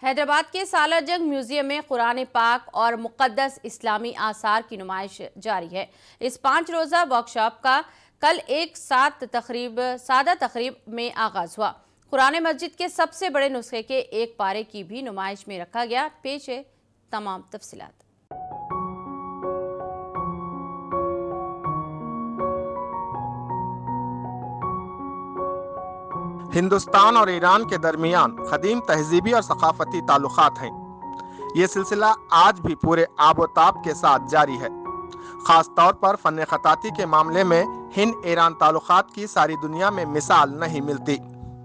حیدرآباد کے سالار جنگ میوزیم میں قرآن پاک اور مقدس اسلامی آثار کی نمائش جاری ہے۔ اس 5 روزہ ورکشاپ کا کل ایک سادہ تقریب میں آغاز ہوا۔ قرآن مجید کے سب سے بڑے نسخے کے ایک پارے کی بھی نمائش میں رکھا گیا۔ پیش ہے تمام تفصیلات۔ ہندوستان اور ایران کے درمیان قدیم تہذیبی اور ثقافتی تعلقات ہیں۔ یہ سلسلہ آج بھی پورے آب و تاب کے ساتھ جاری ہے۔ خاص طور پر فن خطاطی کے معاملے میں ہند ایران تعلقات کی ساری دنیا میں مثال نہیں ملتی۔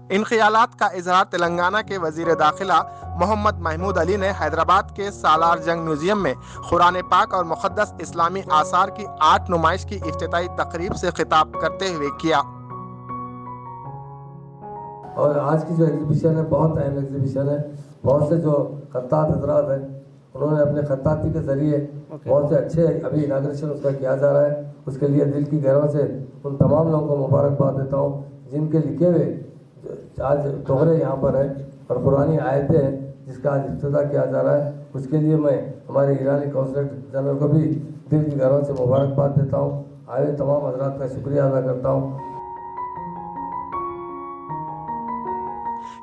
ان خیالات کا اظہار تلنگانہ کے وزیر داخلہ محمد محمود علی نے حیدرآباد کے سالار جنگ میوزیم میں قرآن پاک اور مقدس اسلامی آثار کی آرٹ نمائش کی افتتاحی تقریب سے خطاب کرتے ہوئے کیا۔ اور آج کی جو ایگزیبیشن ہے بہت اہم ایگزیبیشن ہے۔ بہت سے جو خطاط حضرات ہیں انہوں نے اپنے خطاطی کے ذریعے بہت سے اچھے ابھی اناگریشن اس کا کیا جا رہا ہے۔ اس کے لیے دل کی گہروں سے ان تمام لوگوں کو مبارکباد دیتا ہوں جن کے لکھے ہوئے آج دوہرے یہاں پر ہیں اور قرآنی آیتیں ہیں جس کا آج افتتاح کیا جا رہا ہے۔ اس کے لیے میں ہمارے ایرانی قونصلیٹ جنرل کو بھی دل کی گہروں سے مبارکباد دیتا ہوں۔ آئے ہوئے تمام حضرات کا شکریہ ادا کرتا ہوں۔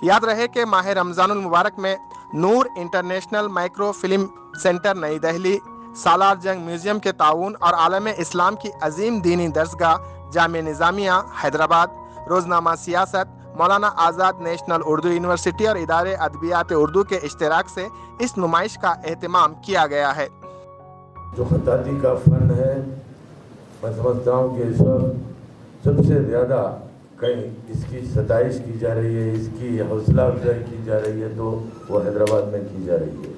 یاد رہے کہ ماہ رمضان المبارک میں نور انٹرنیشنل مائکرو فلم سینٹر نئی دہلی، سالار جنگ میوزیم کے تعاون اور عالم اسلام کی عظیم دینی درسگاہ جامعہ نظامیہ حیدرآباد، روزنامہ سیاست، مولانا آزاد نیشنل اردو یونیورسٹی اور ادارے ادبیات اردو کے اشتراک سے اس نمائش کا اہتمام کیا گیا ہے۔ جو خطاطی کا فن ہے میں سمجھتا ہوں کہ اس وقت سب سے زیادہ کہیں اس کی ستائش کی جا رہی ہے، اس کی حوصلہ افزائی کی جا رہی ہے تو وہ حیدرآباد میں کی جا رہی ہے۔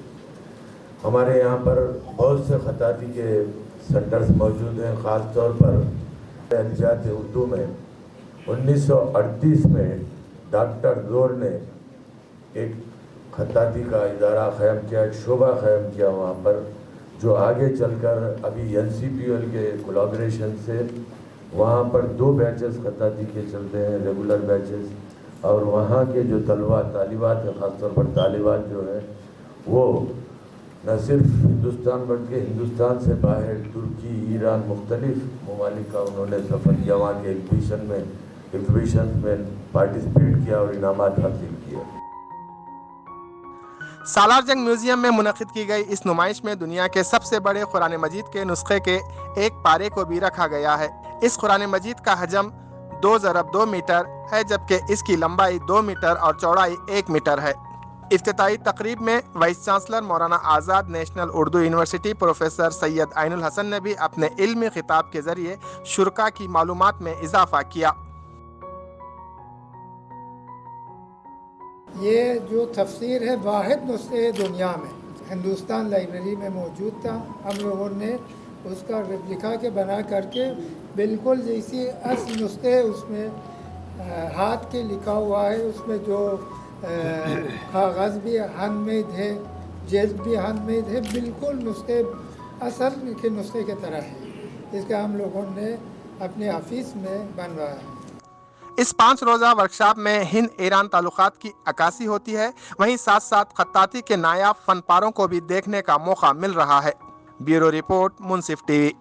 ہمارے یہاں پر بہت سے خطاطی کے سینٹرز موجود ہیں۔ خاص طور پر ادبیات اردو میں 1938 میں ڈاکٹر زور نے ایک خطاطی کا ادارہ قائم کیا، ایک شعبہ قائم کیا وہاں پر، جو آگے چل کر ابھی NCPL کے کولابریشن سے وہاں پر 2 بیچز خطاطی کے چلتے ہیں، ریگولر بیچز، اور وہاں کے جو طالبات ہیں، خاص طور پر طالبات جو ہیں وہ نہ صرف ہندوستان بلکہ ہندوستان سے باہر ترکی، ایران، مختلف ممالک کا انہوں نے سفر کیا، وہاں کے ایگزیبیشن میں پارٹیسپیٹ کیا اور انعامات حاصل کیا۔ سالار جنگ میوزیم میں منعقد کی گئی اس نمائش میں دنیا کے سب سے بڑے قرآن مجید کے نسخے کے ایک پارے کو بھی رکھا گیا ہے۔ اس قرآن مجید کا حجم 2x2 میٹر ہے جبکہ اس کی لمبائی 2 میٹر اور چوڑائی 1 میٹر ہے۔ افتتاحی تقریب میں vice chancellor Maulana Azad national Urdu university professor سید عین الحسن نے بھی اپنے علمی خطاب کے ذریعے شرکاء کی معلومات میں اضافہ کیا۔ یہ جو تفسیر ہے واحد نسخے دنیا میں ہندوستان لائبریری میں موجود تھا۔ ہم لوگوں نے اس کا ریپلیکا کے بنا کر کے بالکل جیسی اصل نسخے اس میں ہاتھ کے لکھا ہوا ہے، اس میں جو کاغذ بھی ہینڈ میڈ ہے، جلد بھی ہینڈ میڈ ہے، بالکل نسخے اصل کے نسخے کی طرح ہے۔ اس کا ہم لوگوں نے اپنے آفس میں بنوایا ہے۔ اس 5 روزہ ورکشاپ میں ہند ایران تعلقات کی عکاسی ہوتی ہے، وہیں ساتھ ساتھ خطاطی کے نایاب فن پاروں کو بھی دیکھنے کا موقع مل رہا ہے۔ بیورو رپورٹ، منصف ٹی وی۔